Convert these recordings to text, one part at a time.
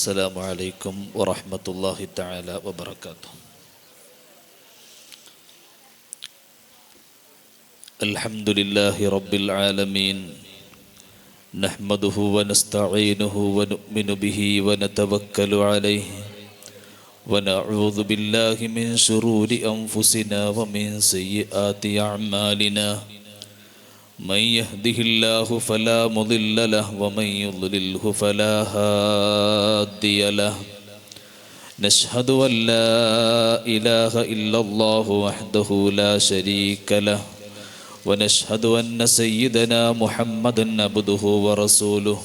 السلام عليكم ورحمة الله تعالى وبركاته. الحمد لله رب العالمين، نحمده ونستعينه ونؤمن به ونتوكل عليه، ونعوذ بالله من شرور أنفسنا ومن سيئات أعمالنا. من يهده الله فلا مضل له ومن يضلله فلا هادي له. نشهد أن لا إله إلا الله وحده لا شريك له، ونشهد أن سيدنا محمدا عبده ورسوله،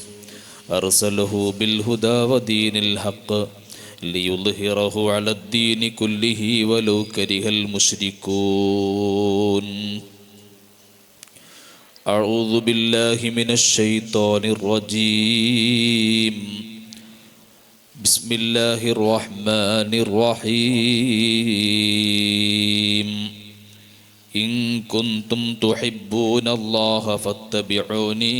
أرسله بالهدى ودين الحق ليظهره على الدين كله ولو كره المشركون. أعوذ بالله من الشيطان الرجيم. بسم الله الرحمن الرحيم. إن كنتم تحبون الله فاتبعوني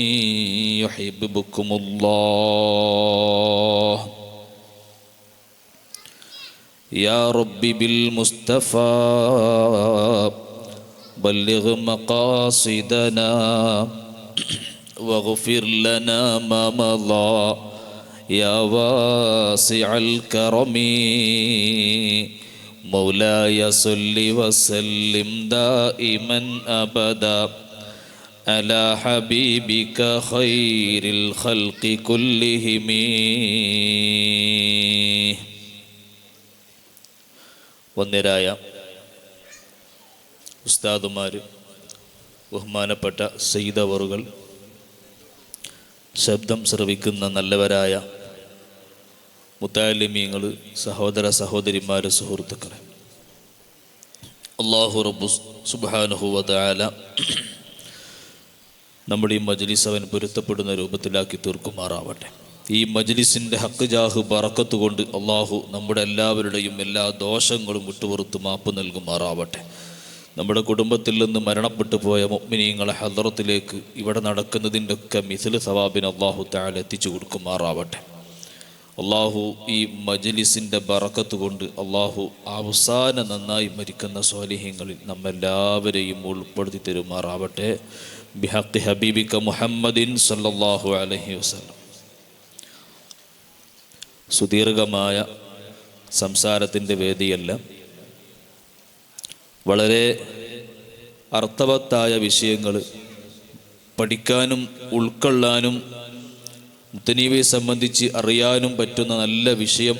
يحببكم الله. يا رب بالمصطفى بلغ مقاصدنا واغفر لنا ما مضى يا واسع الكرم. مولاي صل وسلم دائما أبدا على حبيبك خير الخلق كلهم. വന്ദരായ ഉസ്താദുമാർ, ബഹുമാനപ്പെട്ട സയ്യിദവറുകൾ, ശബ്ദം ശ്രവിക്കുന്ന നല്ലവരായ മുത്തഅല്ലിമീങ്ങൾ, സഹോദര സഹോദരിമാർ, സുഹൃത്തുക്കളെ, അല്ലാഹു റബ്ബു സുബ്ഹാനഹു വ തആല നമ്മുടെ ഈ മജ്ലിസ് അവൻ പൊരുത്തപ്പെടുന്ന രൂപത്തിലാക്കി തീർക്കുമാറാവട്ടെ. ഈ മജ്ലിസിൻ്റെ ഹക്ക് ജാഹ് ബറക്കത്ത് കൊണ്ട് അള്ളാഹു നമ്മുടെ എല്ലാവരുടെയും എല്ലാ ദോഷങ്ങളും വിട്ടുപുറത്ത് മാപ്പ് നൽകുമാറാവട്ടെ. നമ്മുടെ കുടുംബത്തിൽ നിന്ന് മരണപ്പെട്ടു പോയ മുഅ്മിനീങ്ങളെ ഹദ്റത്തിലേക്ക് ഇവിടെ നടക്കുന്നതിൻ്റെ ഒക്കെ മിസ്ൽ സവാബിന് അള്ളാഹു തആല എത്തിച്ചു കൊടുക്കുമാറാവട്ടെ. അള്ളാഹു ഈ മജ്ലിസിൻ്റെ ബറക്കത്ത് കൊണ്ട് അള്ളാഹു അവസാനം നന്നായി മരിക്കുന്ന സ്വാലിഹീങ്ങളിൽ നമ്മെല്ലാവരെയും ഉൾപ്പെടുത്തി തരുമാറാവട്ടെ. ബിഹഖി ഹബീബിക മുഹമ്മദിൻ സല്ലല്ലാഹു അലൈഹി വസല്ലം. സുദീർഘമായ സംസാരത്തിൻ്റെ വേദിയല്ല, വളരെ അർത്ഥവത്തായ വിഷയങ്ങൾ പഠിക്കാനും ഉൾക്കൊള്ളാനും മുത്തനീബിയെ സംബന്ധിച്ച് അറിയാനും പറ്റുന്ന നല്ല വിഷയം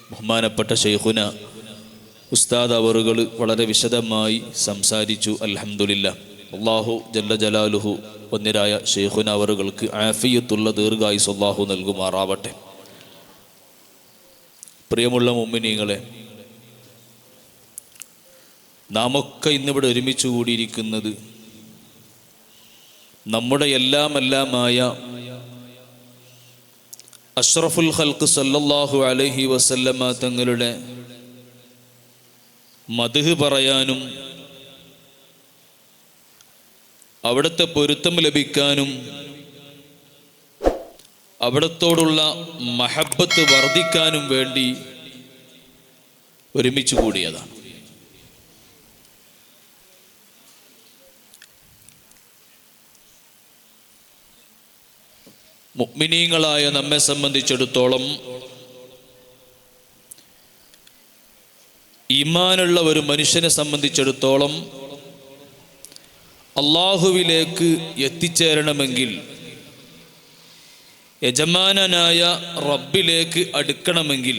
ബഹുമാനപ്പെട്ട ശൈഖുന ഉസ്താദ് അവറുകൾ വളരെ വിശദമായി സംസാരിച്ചു. അൽഹംദുലില്ലാഹ്. അല്ലാഹു ജല്ല ജലാലുഹു ഒന്നിരായ ശൈഖുന അവറുകൾക്ക് ആഫിയത്തുള്ള ദീർഘായുസ്സ് അല്ലാഹു നൽകുമാറാവട്ടെ. പ്രിയമുള്ള മുഅ്മിനീങ്ങളെ, നാമൊക്കെ ഇന്നിവിടെ ഒരുമിച്ച് കൂടിയിരിക്കുന്നത് നമ്മുടെ എല്ലാമായ അഷ്റഫുൽ ഖൽഖ് സല്ലല്ലാഹു അലൈഹി വസല്ലമ തങ്ങളുടെ മദ്ഹ് പറയാനും അവിടുത്തെ പൊരുത്തം ലഭിക്കാനും അവിടത്തോടുള്ള മഹബ്ബത്ത് വർദ്ധിക്കാനും വേണ്ടി ഒരുമിച്ച് കൂടിയതാണ്. മുഅ്മിനീങ്ങളായ നമ്മെ സംബന്ധിച്ചിടത്തോളം ഈമാനുള്ള ഒരു മനുഷ്യനെ സംബന്ധിച്ചിടത്തോളം അള്ളാഹുവിലേക്ക് എത്തിച്ചേരണമെങ്കിൽ, യജമാനനായ റബ്ബിലേക്ക് അടുക്കണമെങ്കിൽ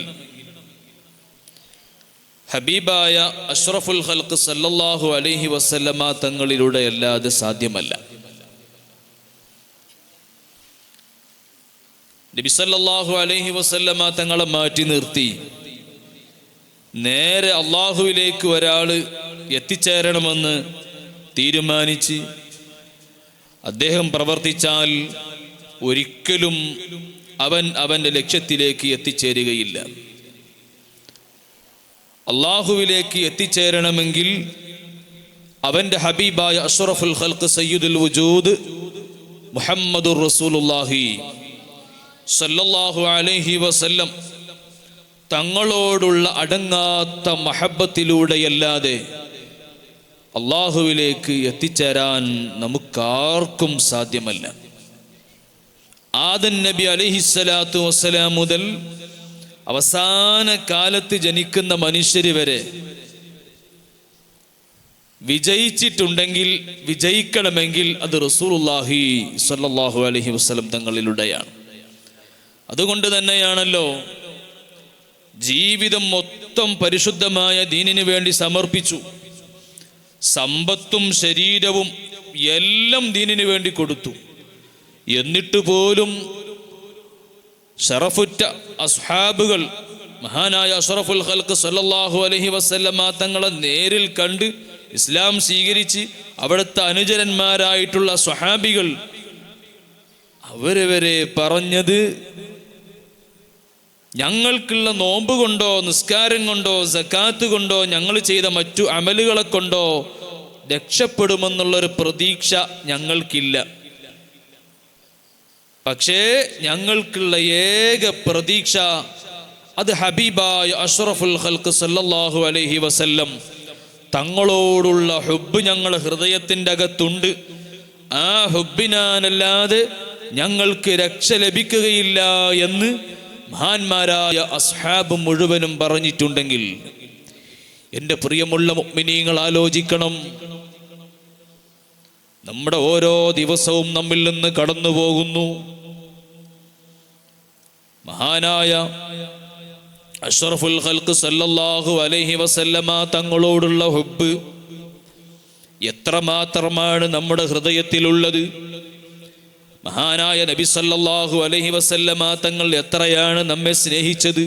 ഹബീബായ അഷ്റഫുൽ ഖൽഖ് സല്ലല്ലാഹു അലൈഹി വസല്ലമ തങ്ങളിലൂടെ അല്ലാതെ സാധ്യമല്ല. നബി സല്ലല്ലാഹു അലൈഹി വസല്ലമ തങ്ങളെ മാറ്റി നിർത്തി നേരെ അള്ളാഹുവിലേക്ക് ഒരാൾ എത്തിച്ചേരണമെന്ന് തീരുമാനിച്ച് അദ്ദേഹം പ്രവർത്തിച്ചാൽ ഒരിക്കലും അവൻ്റെ ലക്ഷ്യത്തിലേക്ക് എത്തിച്ചേരുകയില്ല. അള്ളാഹുവിലേക്ക് എത്തിച്ചേരണമെങ്കിൽ അവൻ്റെ ഹബീബായ അഷ്റഫുൽ ഖൽഖ് സയ്യിദുൽ വജൂദ് മുഹമ്മദുർ റസൂലുള്ളാഹി സല്ലല്ലാഹു അലൈഹി വസല്ലം തങ്ങളോടുള്ള അടങ്ങാത്ത മഹബത്തിലൂടെയല്ലാതെ അള്ളാഹുവിലേക്ക് എത്തിച്ചേരാൻ നമുക്കാർക്കും സാധ്യമല്ല. ആദം നബി അലൈഹിസ്സലാത്തു വസ്സലാം മുതൽ അവസാന കാലത്ത് ജനിക്കുന്ന മനുഷ്യർ വരെ വിജയിച്ചിട്ടുണ്ടെങ്കിൽ, വിജയിക്കണമെങ്കിൽ അത് റസൂലുള്ളാഹി സ്വല്ലല്ലാഹു അലൈഹി വസല്ലം തങ്ങളിലൂടെയാണ്. അതുകൊണ്ട് തന്നെയാണല്ലോ ജീവിതം മൊത്തം പരിശുദ്ധമായ ദീനിനു വേണ്ടി സമർപ്പിച്ചു. സമ്പത്തും ശരീരവും എല്ലാം ദീനിനു വേണ്ടി കൊടുത്തു. എന്നിട്ട് പോലും ശറഫുറ്റ അസ്ഹാബുകൾ മഹാനായ അഷ്റഫുൽ ഖൽഖ് സല്ലല്ലാഹു അലൈഹി വസല്ലമ തങ്ങളെ നേരിൽ കണ്ട് ഇസ്ലാം സ്വീകരിച്ച് അവിടുത്തെ അനുചരന്മാരായിട്ടുള്ള സ്വഹാബികൾ അവരവരെ പറഞ്ഞത്, ഞങ്ങൾക്കുള്ള നോമ്പ് കൊണ്ടോ നിസ്കാരം കൊണ്ടോ സക്കാത്ത് കൊണ്ടോ ഞങ്ങൾ ചെയ്ത മറ്റു അമലുകളെ കൊണ്ടോ രക്ഷപ്പെടുമെന്നുള്ളൊരു പ്രതീക്ഷ ഞങ്ങൾക്കില്ല. പക്ഷേ ഞങ്ങൾക്കുള്ള ഏക പ്രതീക്ഷ അത് ഹബീബായ അഷ്റഫുൽ ഖൽഖ് സല്ലല്ലാഹു അലൈഹി വസല്ലം തങ്ങളോടുള്ള ഹുബ്ബ് ഞങ്ങളുടെ ഹൃദയത്തിൻ്റെ അകത്തുണ്ട്. ആ ഹുബ്ബിനാനല്ലാതെ ഞങ്ങൾക്ക് രക്ഷ ലഭിക്കുകയില്ല എന്ന് മഹാന്മാരായ അസ്ഹാബ് മുഴുവനും പറഞ്ഞിട്ടുണ്ടെങ്കിൽ, എൻ്റെ പ്രിയമുള്ള മുഅ്മിനീങ്ങൾ ആലോചിക്കണം. നമ്മുടെ ഓരോ ദിവസവും നമ്മിൽ നിന്ന് കടന്നു പോകുന്നു. മഹാനായ അഷ്റഫുൽ ഖൽഖ് സല്ലല്ലാഹു അലൈഹി വസല്ലമ തങ്ങളോടുള്ള ഹുബ്ബ് എത്രമാത്രമാണ് നമ്മുടെ ഹൃദയത്തിലുള്ളത്. മഹാനായ നബി സല്ലല്ലാഹു അലൈഹി വസല്ലമ തങ്ങൾ എത്രയാണ് നമ്മെ സ്നേഹിച്ചത്.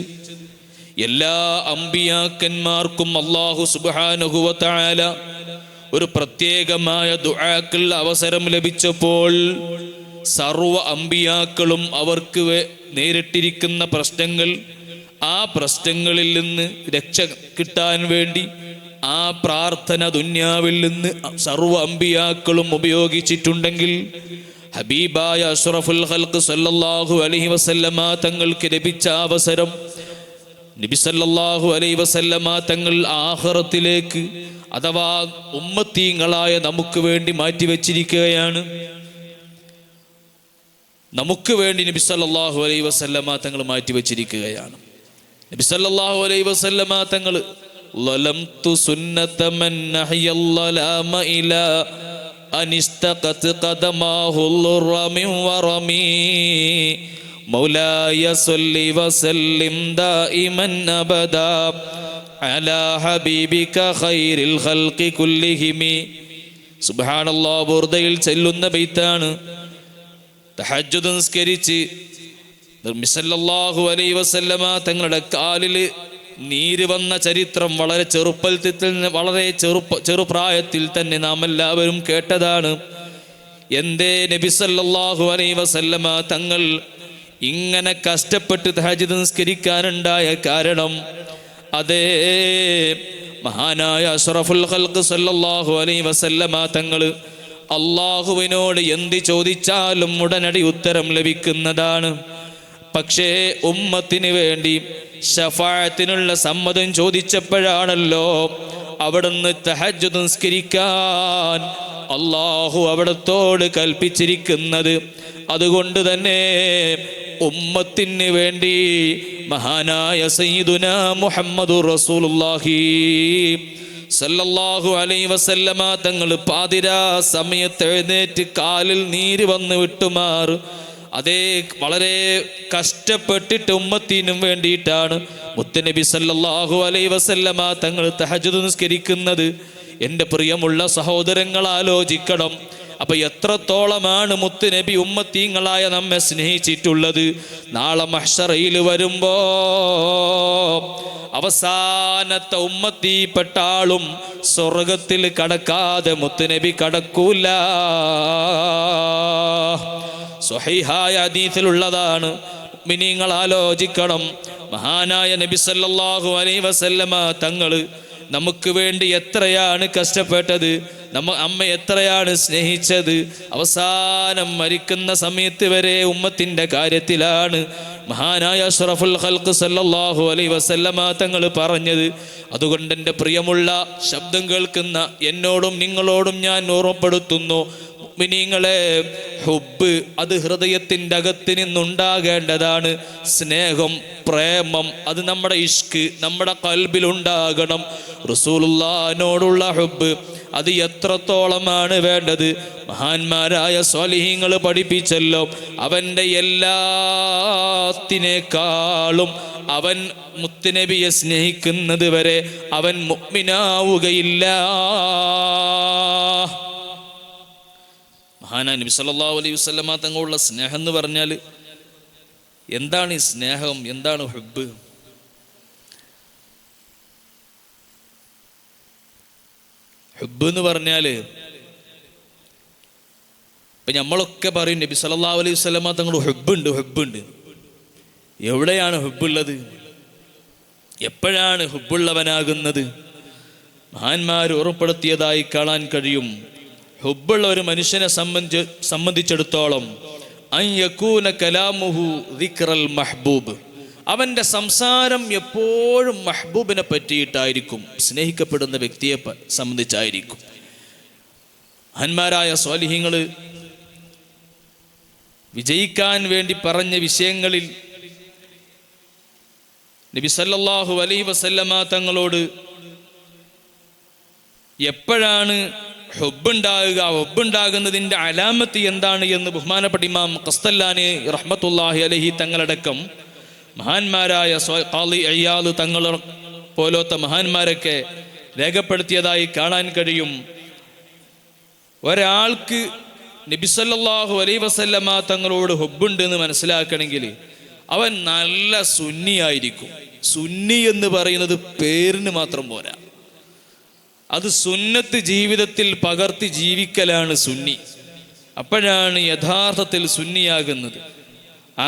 എല്ലാ അമ്പിയാക്കന്മാർക്കും അല്ലാഹു സുബ്ഹാനഹു വ തആല ഒരു പ്രത്യേകമായ ദുആക്കുള്ള അവസരം ലഭിച്ചപ്പോൾ സർവ്വ അമ്പിയാക്കളും അവർക്ക് നേരിട്ടിരിക്കുന്ന പ്രശ്നങ്ങൾ, ആ പ്രശ്നങ്ങളിൽ നിന്ന് രക്ഷ കിട്ടാൻ വേണ്ടി ആ പ്രാർത്ഥന ദുന്യാവിൽ നിന്ന് സർവ്വ അമ്പിയാക്കളും ഉപയോഗിച്ചിട്ടുണ്ടെങ്കിൽ, ഹബീബായ അഷ്റഫുൽ ഖൽഖ് സല്ലല്ലാഹു അലൈഹി വസല്ലമ തങ്ങൾക്ക് ലഭിച്ച അവസരം നബി സല്ലല്ലാഹു അലൈഹി വസല്ലമ തങ്ങൾ ആഖിറത്തിലേക്ക് അഥവാ ഉമ്മത്തീങ്ങളായ നമുക്ക് വേണ്ടി മാറ്റിവെച്ചിരിക്കുകയാണ്. നമുക്ക് വേണ്ടി നബി സല്ലല്ലാഹു അലൈഹി വസല്ലമ തങ്ങൾ മാറ്റിവെച്ചിരിക്കുകയാണ്. നബി സല്ലല്ലാഹു അലൈഹി വസല്ലമ തങ്ങൾ ലലംതു സുന്നത മൻ നഹയല്ലലാമ ഇലാ അനിസ്തഖത് ഖദമാഹുൽ റമിൻ വറമി മൗലായ സല്ലി വസല്ലിം ദായിമൻ അബദാ അലാ ഹബീബിക ഖൈറിൽ ഖൽഖി കുല്ലിഹിമി. സുബ്ഹാനല്ലാഹ്, ബുർദയിൽ ചെല്ലുന്ന ബൈത്താണ്. തഹജ്ജുദ് നിസ്കരിച്ച് നബി സല്ലല്ലാഹു അലൈഹി വസല്ലമ തങ്ങളുടെ കാലിൽ നീര് വന്ന ചരിത്രം വളരെ ചെറുപ്രായത്തിൽ തന്നെ നാം എല്ലാവരും കേട്ടതാണ്. എന്തേ നബി സല്ലല്ലാഹു അലൈഹി വസല്ലമ തങ്ങൾ ഇങ്ങനെ കഷ്ടപ്പെട്ട് തഹജ്ജുദ് നിസ്കരിക്കാനുണ്ടായ കാരണം, അതേ മഹാനായ അഷ്റഫുൽ ഖൽഖ് സല്ലല്ലാഹു അലൈഹി വസല്ലമ തങ്ങൾ അള്ളാഹുവിനോട് എന്ത് ചോദിച്ചാലും ഉടനടി ഉത്തരം ലഭിക്കുന്നതാണ്. പക്ഷേ ഉമ്മത്തിന് വേണ്ടി ശഫാഅത്തിനുള്ള സമ്മതം ചോദിച്ചപ്പോഴാണല്ലോ അവിടുന്ന് തഹജ്ജുദ് നിസ്കരിക്കാൻ അള്ളാഹു അവിടത്തോട് കൽപ്പിച്ചിരിക്കുന്നത്. അതുകൊണ്ട് തന്നെ ഉമ്മത്തിന് വേണ്ടി മഹാനായ സയ്യിദുനാ മുഹമ്മദുർ റസൂലുള്ളാഹി സല്ലല്ലാഹു അലൈഹി വസല്ലമ തങ്ങൾ പാതിരാ സമയത്ത് എഴുന്നേറ്റ് കാലിൽ നീര് വന്ന് വിട്ടുമാറ്, അതേ വളരെ കഷ്ടപ്പെട്ടിട്ട് ഉമ്മത്തിനും വേണ്ടിയിട്ടാണ് മുത്തുനബി സല്ലല്ലാഹു അലൈഹി വസല്ലമ തങ്ങൾ തഹജ്ജുദ് നിസ്കരിക്കുന്നത്. എൻ്റെ പ്രിയമുള്ള സഹോദരങ്ങൾ ആലോചിക്കണം. അപ്പൊ എത്രത്തോളമാണ് മുത്തുനബി ഉമ്മത്തീങ്ങളായ നമ്മെ സ്നേഹിച്ചിട്ടുള്ളത്. നാളെ മഹ്ശറയിൽ വരുമ്പോ അവസാനത്തെ ഉമ്മത്തിപ്പെട്ട ആളും സ്വർഗത്തിൽ കടക്കാതെ മുത്തുനബി കടക്കൂല. സ്വഹീഹായ ഹദീസിലുള്ളതാണ്. മുഅ്മിനീങ്ങൾ ആലോചിക്കണം. മഹാനായ നബി സല്ലല്ലാഹു അലൈഹി വസല്ലമ തങ്ങൾ നമുക്ക് വേണ്ടി എത്രയാണ് കഷ്ടപ്പെട്ടത്, അമ്മ എത്രയാണ് സ്നേഹിച്ചത്. അവസാനം മരിക്കുന്ന സമയത്ത് വരെ ഉമ്മത്തിൻ്റെ കാര്യത്തിലാണ് മഹാനായ അഷ്റഫുൽ ഖൽഖ് സല്ലല്ലാഹു അലൈഹി വസല്ലമ തങ്ങൾ പറഞ്ഞത്. അതുകൊണ്ട് എൻ്റെ പ്രിയമുള്ള ശബ്ദം കേൾക്കുന്ന എന്നോടും നിങ്ങളോടും ഞാൻ ഓർമ്മപ്പെടുത്തുന്നു, മുഅ്മിനീങ്ങളെ, ഹുബ്ബ് അത് ഹൃദയത്തിൻ്റെ അകത്ത് നിന്നുണ്ടാകേണ്ടതാണ്. സ്നേഹം, പ്രേമം, അത് നമ്മുടെ ഇഷ്ക് നമ്മുടെ ഖൽബിലുണ്ടാകണം. റസൂലുള്ളാഹിനോടുള്ള ഹുബ്ബ് അത് എത്രത്തോളമാണ് വേണ്ടത്? മഹാന്മാരായ സ്വാലിഹീങ്ങൾ പഠിപ്പിച്ചല്ലോ, അവൻ്റെ എല്ലാത്തിനേക്കാളും അവൻ മുത്തുനബിയെ സ്നേഹിക്കുന്നത് വരെ അവൻ മുഅ്മിനാവുകയില്ല. മഹാനായ നബി സല്ലല്ലാഹു അലൈഹി വസല്ലമ തങ്ങളുള്ള സ്നേഹം എന്ന് പറഞ്ഞാൽ എന്താണ്? ഈ സ്നേഹം എന്താണ്? ഹുബ്ബ് ഹുബ്ബ് എന്ന് പറഞ്ഞാൽ ഇപ്പം നമ്മളൊക്കെ പറയും നബി സല്ലല്ലാഹു അലൈഹി വസല്ലമ തങ്ങൾ ഹുബ്ബുണ്ട്. എവിടെയാണ് ഹുബ്ബുള്ളത്? എപ്പോഴാണ് ഹുബ്ബുള്ളവനാകുന്നത്? മഹാന്മാർ ഓർമ്മപ്പെടുത്തിയതായി കാണാൻ കഴിയും. ഹുബ്ബുള്ള ഒരു മനുഷ്യനെ സംബന്ധിച്ചിടത്തോളം അൻ യകൂന കലാമുഹു ദിക്റൽ മഹ്ബൂബ്, അവൻ്റെ സംസാരം എപ്പോഴും മഹ്ബൂബിനെ പറ്റിയിട്ടായിരിക്കും, സ്നേഹിക്കപ്പെടുന്ന വ്യക്തിയെ സംബന്ധിച്ചായിരിക്കും. മഹാന്മാരായ സ്വാലിഹീങ്ങൾ വിജയിക്കാൻ വേണ്ടി പറഞ്ഞ വിഷയങ്ങളിൽ നബി സല്ലല്ലാഹു അലൈഹി വസല്ലമ തങ്ങളോട് എപ്പോഴാണ് ഹുബ്ബുണ്ടാകുന്നതിൻ്റെ അലാമത്ത് എന്താണ് എന്ന് ബഹുമാനപ്പെട്ട ഇമാം ഖസ്തല്ലാനി റഹ്മത്തുള്ളാഹി അലൈഹി തങ്ങളടക്കം മഹാന്മാരായ ഖാളി ഇയാദ് തങ്ങൾ പോലത്തെ മഹാന്മാരൊക്കെ രേഖപ്പെടുത്തിയതായി കാണാൻ കഴിയും. ഒരാൾക്ക് നബി സല്ലല്ലാഹു അലൈഹി വസല്ലമ തങ്ങളോട് ഹുബ്ബുണ്ട് എന്ന് മനസ്സിലാക്കണമെങ്കിൽ അവൻ നല്ല സുന്നിയായിരിക്കും. സുന്നി എന്ന് പറയുന്നത് പേരിന് മാത്രം പോരാ, അത് സുന്നത്ത് ജീവിതത്തിൽ പകർത്തി ജീവിക്കലാണ് സുന്നി. അപ്പോഴാണ് യഥാർത്ഥത്തിൽ സുന്നിയാകുന്നത്.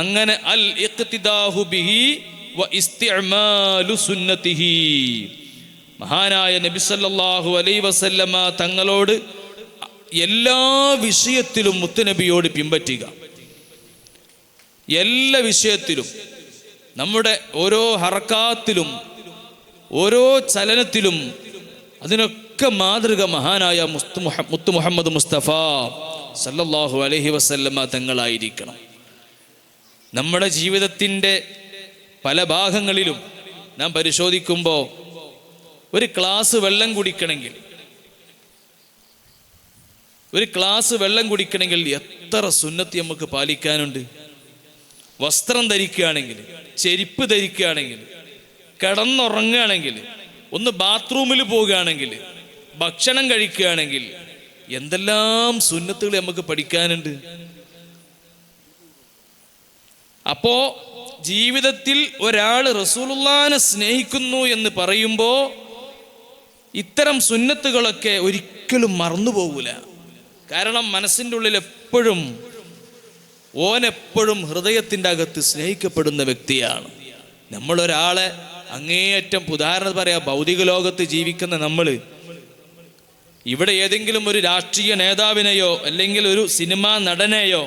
അങ്ങനെ അൽ ഇഖ്തിദാഹു ബിഹി വ ഇസ്തിഅമാലു സുന്നതിഹി, മഹാനായ നബി സല്ലല്ലാഹു അലൈഹി വസല്ലമ തങ്ങളോട് എല്ലാ വിഷയത്തിലും മുത്തുനബിയോട് പിൻപറ്റുക. എല്ലാ വിഷയത്തിലും, നമ്മുടെ ഓരോ ഹറക്കാത്തിലും ഓരോ ചലനത്തിലും അതിനൊക്കെ മാതൃക മഹാനായ മുത്തു മുഹമ്മദ് മുസ്തഫ സല്ലല്ലാഹു അലൈഹി വസല്ലമ തങ്ങളായിരിക്കണം. നമ്മുടെ ജീവിതത്തിൻ്റെ പല ഭാഗങ്ങളിലും നാം പരിശോധിക്കുമ്പോൾ ഒരു ഗ്ലാസ് വെള്ളം കുടിക്കണമെങ്കിൽ എത്ര സുന്നത്ത് നമുക്ക് പാലിക്കാനുണ്ട്. വസ്ത്രം ധരിക്കുകയാണെങ്കിൽ, ചെരുപ്പ് ധരിക്കുകയാണെങ്കിൽ, കിടന്നുറങ്ങുകയാണെങ്കിൽ, ഒന്ന് ബാത്റൂമിൽ പോവുകയാണെങ്കിൽ, ഭക്ഷണം കഴിക്കുകയാണെങ്കിൽ, എന്തെല്ലാം സുന്നത്തുകൾ നമുക്ക് പഠിക്കാനുണ്ട്. അപ്പോ ജീവിതത്തിൽ ഒരാൾ റസൂലുള്ളാഹിനെ സ്നേഹിക്കുന്നു എന്ന് പറയുമ്പോൾ ഇത്തരം സുന്നത്തുകളൊക്കെ ഒരിക്കലും മറന്നുപോകൂല. കാരണം മനസ്സിൻ്റെ ഉള്ളിൽ ഓനെപ്പോഴും ഹൃദയത്തിൻ്റെ അകത്ത് സ്നേഹിക്കപ്പെടുന്ന വ്യക്തിയാണ്. നമ്മളൊരാളെ അങ്ങേയറ്റം, ഉദാഹരണം പറയാം, ഭൗതിക ലോകത്ത് ജീവിക്കുന്ന നമ്മൾ ഇവിടെ ഏതെങ്കിലും ഒരു രാഷ്ട്രീയ നേതാവിനെയോ അല്ലെങ്കിൽ ഒരു സിനിമാ നടനെയോ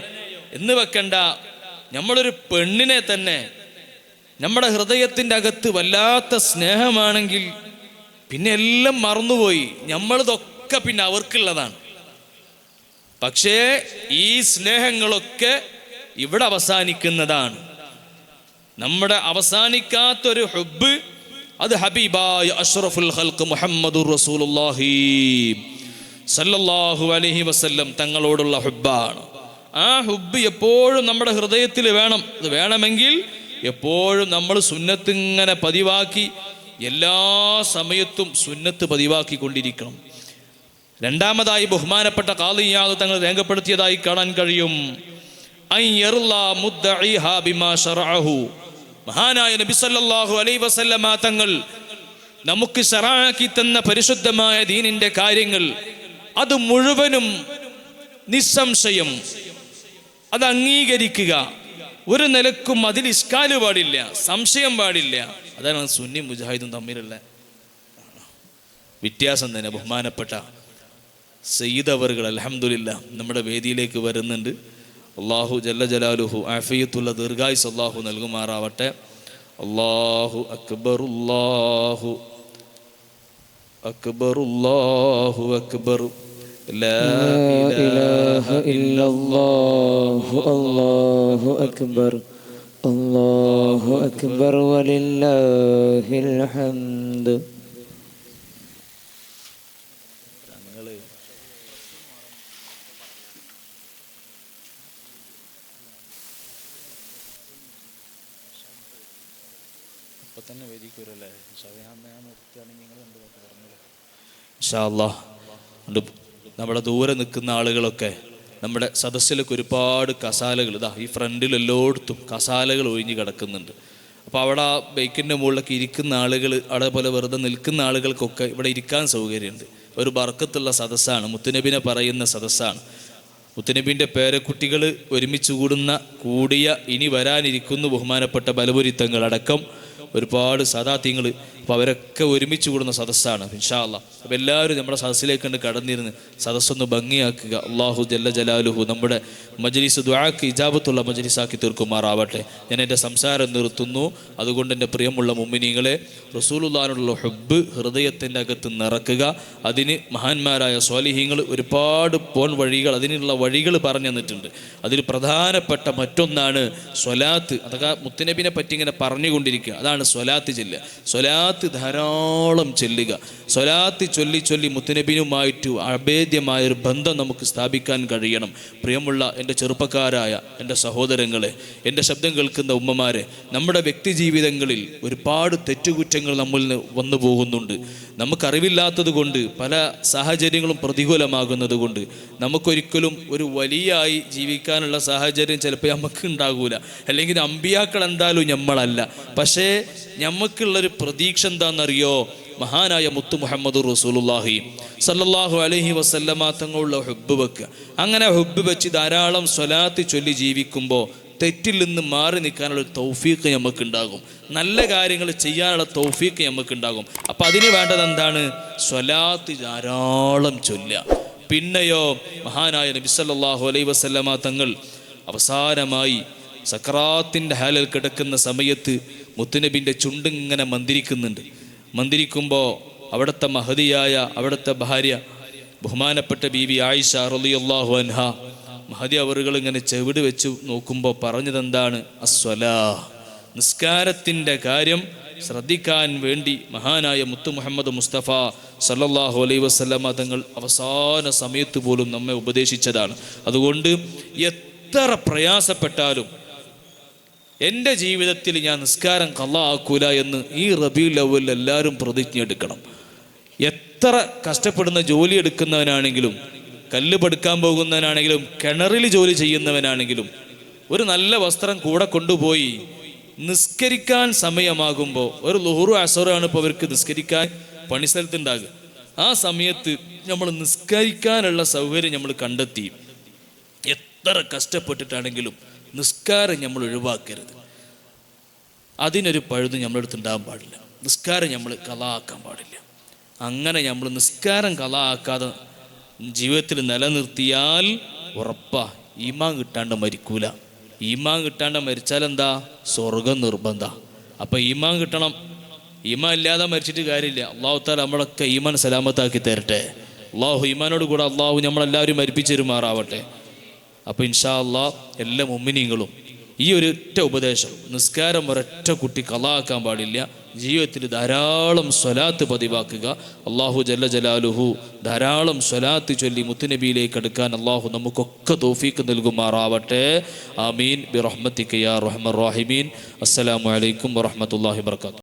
എന്ന് വെക്കണ്ട, നമ്മളൊരു പെണ്ണിനെ തന്നെ നമ്മുടെ ഹൃദയത്തിൻ്റെ അകത്ത് വല്ലാത്ത സ്നേഹമാണെങ്കിൽ പിന്നെ എല്ലാം മറന്നുപോയി, നമ്മളിതൊക്കെ പിന്നെ അവർക്കുള്ളതാണ്. പക്ഷേ ഈ സ്നേഹങ്ങളൊക്കെ ഇവിടെ അവസാനിക്കുന്നതാണ്. നമ്മുടെ അവസാനിക്കാത്തൊരു ഹുബ്ബ് അത് ഹബീബായ അഷ്റഫുൽ ഖൽഖ് മുഹമ്മദുർ റസൂലുള്ളാഹി സല്ലല്ലാഹു അലൈഹി വസല്ലം തങ്ങളോടുള്ള ഹുബ്ബാണ്. ആ ഹുബ്ബ് എപ്പോഴും നമ്മുടെ ഹൃദയത്തിൽ വേണം. അത് വേണമെങ്കിൽ എപ്പോഴും നമ്മൾ സുന്നത്ത് ഇങ്ങനെ പതിവാക്കി, എല്ലാ സമയത്തും സുന്നത്ത് പതിവാക്കിക്കൊണ്ടിരിക്കണം. രണ്ടാമതായി ബഹുമാനപ്പെട്ട ഖാളി ഇയാദ് തങ്ങൾ രേഖപ്പെടുത്തിയതായി കാണാൻ കഴിയും, മഹാനായ നബി സല്ലല്ലാഹു അലൈഹി വസല്ലമ തങ്ങൾ നമുക്ക് ശറഅക്കി തന്ന പരിശുദ്ധമായ ദീനിന്റെ കാര്യങ്ങൾ അത് മുഴുവനും നിസ്സംശയം അത് അംഗീകരിക്കുക. ഒരു നിലക്കും അതിൽ ഇഷ്കാല് പാടില്ല, സംശയം പാടില്ല. അതാണ് സുന്നി മുജാഹിദും തമ്മിലുള്ള. വ്യത്യാസം തന്നെ. ബഹുമാനപ്പെട്ട സയ്യിദ് അവറുകൾ അൽഹംദുലില്ലാ നമ്മുടെ വേദിയിലേക്ക് വരുന്നുണ്ട്. അല്ലാഹു ജല്ല ജലാലുഹു ആഫിയത്തുള്ള ദീർഘായുസ് അല്ലാഹു നൽകുമാറാവട്ടെ. അല്ലാഹു അക്ബർ, അല്ലാഹു അക്ബർ, അല്ലാഹു അക്ബർ, ലാ ഇലാഹ ഇല്ലല്ലാഹു, അല്ലാഹു അക്ബർ, അല്ലാഹു അക്ബർ വലില്ലാഹിൽ ഹംദ്. ഇൻഷാ അല്ലാഹ് നമ്മുടെ ദൂരെ നിൽക്കുന്ന ആളുകളൊക്കെ നമ്മുടെ സദസ്സിലൊക്കെ ഒരുപാട് കസാലകൾ ഇതാ ഈ ഫ്രണ്ടിൽ എല്ലായിടത്തും കസാലകൾ ഒഴിഞ്ഞ് കിടക്കുന്നുണ്ട്. അപ്പോൾ അവിടെ ആ ബൈക്കിൻ്റെ മുകളിലൊക്കെ ഇരിക്കുന്ന ആളുകൾ, അതേപോലെ വെറുതെ നിൽക്കുന്ന ആളുകൾക്കൊക്കെ ഇവിടെ ഇരിക്കാൻ സൗകര്യമുണ്ട്. ഒരു ബർക്കത്തുള്ള സദസ്സാണ്, മുത്തുനബിനെ പറയുന്ന സദസ്സാണ്. മുത്തുനബീൻ്റെ പേരക്കുട്ടികൾ ഒരുമിച്ച് കൂടിയ ഇനി വരാനിരിക്കുന്നു ബഹുമാനപ്പെട്ട ബലപുരിത്തങ്ങളടക്കം ഒരുപാട് സാദാത്യങ്ങൾ. അപ്പോൾ അവരൊക്കെ ഒരുമിച്ച് കൂടുന്ന സദസ്സാണ് ഇൻഷാ അല്ലാഹ്. അപ്പോൾ എല്ലാവരും നമ്മുടെ സദസ്സിലേക്ക് കണ്ട് കടന്നിരുന്ന് സദസ്സൊന്ന് ഭംഗിയാക്കുക. അല്ലാഹു ജല്ല ജലാലുഹു നമ്മുടെ മജ്ലിസ് ദുആക്ക് ഇജാബത്തുള്ള മജ്ലിസാക്കി തീർക്കുമാറാവട്ടെ. ഞാൻ എൻ്റെ സംസാരം നിർത്തുന്നു. അതുകൊണ്ട് എൻ്റെ പ്രിയമുള്ള മുഅ്മിനീങ്ങളെ, റസൂലുള്ളാഹിനുള്ള ഹുബ്ബ് ഹൃദയത്തിൻ്റെ അകത്ത് നിറക്കുക. അതിന് മഹാന്മാരായ സ്വാലിഹീങ്ങൾ ഒരുപാട് വഴികൾ, അതിനുള്ള വഴികൾ പറഞ്ഞു തന്നിട്ടുണ്ട്. അതിൽ പ്രധാനപ്പെട്ട മറ്റൊന്നാണ് സ്വലാത്ത്. അതൊക്കെ മുത്തുനബിനെ പറ്റി ഇങ്ങനെ പറഞ്ഞുകൊണ്ടിരിക്കുക. അതാണ് സ്വലാത്ത് ചെല്ലുക. സ്വലാത്ത് ധാരാളം ചെല്ലുക. സ്വലാത്ത് ചൊല്ലി ചൊല്ലി മുത്തുനബിനുമായിട്ട് അഭേദ്യമായൊരു ബന്ധം നമുക്ക് സ്ഥാപിക്കാൻ കഴിയണം. പ്രിയമുള്ള എൻ്റെ ചെറുപ്പക്കാരായ എൻ്റെ സഹോദരങ്ങളെ, എൻ്റെ ശബ്ദം കേൾക്കുന്ന ഉമ്മമാരെ, നമ്മുടെ വ്യക്തി ജീവിതങ്ങളിൽ ഒരുപാട് തെറ്റുകുറ്റങ്ങൾ നമ്മളിൽ വന്നു പോകുന്നുണ്ട്. നമുക്കറിവില്ലാത്തത് കൊണ്ട്, പല സാഹചര്യങ്ങളും പ്രതികൂലമാകുന്നത് കൊണ്ട് നമുക്കൊരിക്കലും ഒരു വലിയായി ജീവിക്കാനുള്ള സാഹചര്യം ചിലപ്പോൾ നമുക്ക് ഉണ്ടാകൂല. അല്ലെങ്കിൽ അമ്പിയാക്കൾ എന്തായാലും നമ്മളല്ല. പക്ഷേ നമുക്കുള്ളൊരു പ്രതീക്ഷ എന്താണെന്നറിയോ? മഹാനായ മുത്തു മുഹമ്മദ് റസൂലുള്ളാഹി സല്ലല്ലാഹു അലൈഹി വസല്ലമ തങ്ങളുള്ള ഹുബ്ബ് വെക്കുക. അങ്ങനെ ഹുബ്ബ് വെച്ച് ധാരാളം സ്വലാത്ത് ചൊല്ലി ജീവിക്കുമ്പോൾ തെറ്റിൽ നിന്ന് മാറി നിൽക്കാനുള്ള തൗഫീഖ് നമുക്കുണ്ടാകും. നല്ല കാര്യങ്ങൾ ചെയ്യാനുള്ള തൗഫീഖ് നമുക്കുണ്ടാകും. അപ്പം അതിന് വേണ്ടത് എന്താണ്? സ്വലാത്ത് ധാരാളം ചൊല്ലുക. പിന്നെയോ മഹാനായ നബി സല്ലല്ലാഹു അലൈഹി വസല്ലമ തങ്ങൾ അവസാനമായി സക്രാത്തിൻ്റെ ഹാലിൽ കിടക്കുന്ന സമയത്ത് മുത്തുനബിൻ്റെ ചുണ്ടിങ്ങനെ മന്ദിരിക്കുമ്പോൾ അവിടുത്തെ മഹദിയായ അവിടുത്തെ ഭാര്യ ബഹുമാനപ്പെട്ട ബീബി ആയിഷ റളിയല്ലാഹു അൻഹ മഹദി അവറുകൾ ഇങ്ങനെ ചെവിട് വെച്ച് നോക്കുമ്പോൾ പറഞ്ഞതെന്താണ്? അസ്വലാ, നിസ്കാരത്തിൻ്റെ കാര്യം ശ്രദ്ധിക്കാൻ വേണ്ടി മഹാനായ മുത്തു മുഹമ്മദ് മുസ്തഫ സല്ലല്ലാഹു അലൈഹി വസല്ലമ തങ്ങൾ അവസാന സമയത്ത് പോലും നമ്മെ ഉപദേശിച്ചതാണ്. അതുകൊണ്ട് എത്ര പ്രയാസപ്പെട്ടാലും എൻ്റെ ജീവിതത്തിൽ ഞാൻ നിസ്കാരം ഖളാ ആക്കൂല എന്ന് ഈ റബീഉൽ അവ്വൽ എല്ലാവരും പ്രതിജ്ഞ എടുക്കണം. എത്ര കഷ്ടപ്പെടുന്ന ജോലി എടുക്കുന്നവനാണെങ്കിലും, കല്ല് പടുക്കാൻ പോകുന്നവനാണെങ്കിലും, കിണറിൽ ജോലി ചെയ്യുന്നവനാണെങ്കിലും, ഒരു നല്ല വസ്ത്രം കൂടെ കൊണ്ടുപോയി നിസ്കരിക്കാൻ സമയമാകുമ്പോൾ, ഒരു ളുഹ്റു അസറാണ് ഇപ്പോൾ അവർക്ക് നിസ്കരിക്കാൻ പണിസ്ഥലത്തുണ്ടാകുക, ആ സമയത്ത് നമ്മൾ നിസ്കരിക്കാനുള്ള സൗകര്യം നമ്മൾ കണ്ടെത്തി എത്ര കഷ്ടപ്പെട്ടിട്ടാണെങ്കിലും നിസ്കാരം നമ്മൾ ഒഴിവാക്കരുത്. അതിനൊരു പഴുതും നമ്മളെടുത്ത് ഉണ്ടാകാൻ പാടില്ല. നിസ്കാരം നമ്മൾ ഖളാ ആക്കാൻ പാടില്ല. അങ്ങനെ നമ്മൾ നിസ്കാരം ഖളാ ആക്കാതെ ജീവിതത്തിൽ നിലനിർത്തിയാൽ ഉറപ്പാ ഈമാൻ കിട്ടാണ്ട് മരിക്കൂല. ഈമാൻ കിട്ടാണ്ട് മരിച്ചാൽ എന്താ? സ്വർഗം നിർബന്ധ. അപ്പം ഈമാൻ കിട്ടണം. ഈമാൻ ഇല്ലാതെ മരിച്ചിട്ട് കാര്യമില്ല. അള്ളാഹു തആല നമ്മളൊക്കെ ഈമാൻ സലാമത്താക്കി തരട്ടെ. അള്ളാഹു ഈമാനോട് കൂടെ അള്ളാഹു നമ്മളെല്ലാവരും മരിപ്പിച്ചെരുമാറാവട്ടെ. അപ്പോൾ ഇൻഷാ അല്ലാഹ് എല്ലാ മുഅ്മിനീങ്ങളും ഈ ഒരൊറ്റ ഉപദേശം, നിസ്കാരം ഒരൊറ്റ കുട്ടി ഖളാ ആക്കാൻ പാടില്ല. ജീവിതത്തിൽ ധാരാളം സ്വലാത്ത് പതിവാക്കുക. അല്ലാഹു ജല്ല ജലാലുഹു ധാരാളം സ്വലാത്ത് ചൊല്ലി മുത്തുനബിയിലേക്ക് അടുക്കാൻ അല്ലാഹു നമുക്കൊക്കെ തൗഫീഖ് നൽകുമാറാവട്ടെ. ആമീൻ ബിറഹ്മതിക യാ റഹ്മർ റഹീമീൻ. അസ്സലാമു അലൈക്കും വറഹ്മത്തുള്ളാഹി വബറകാതുഹു.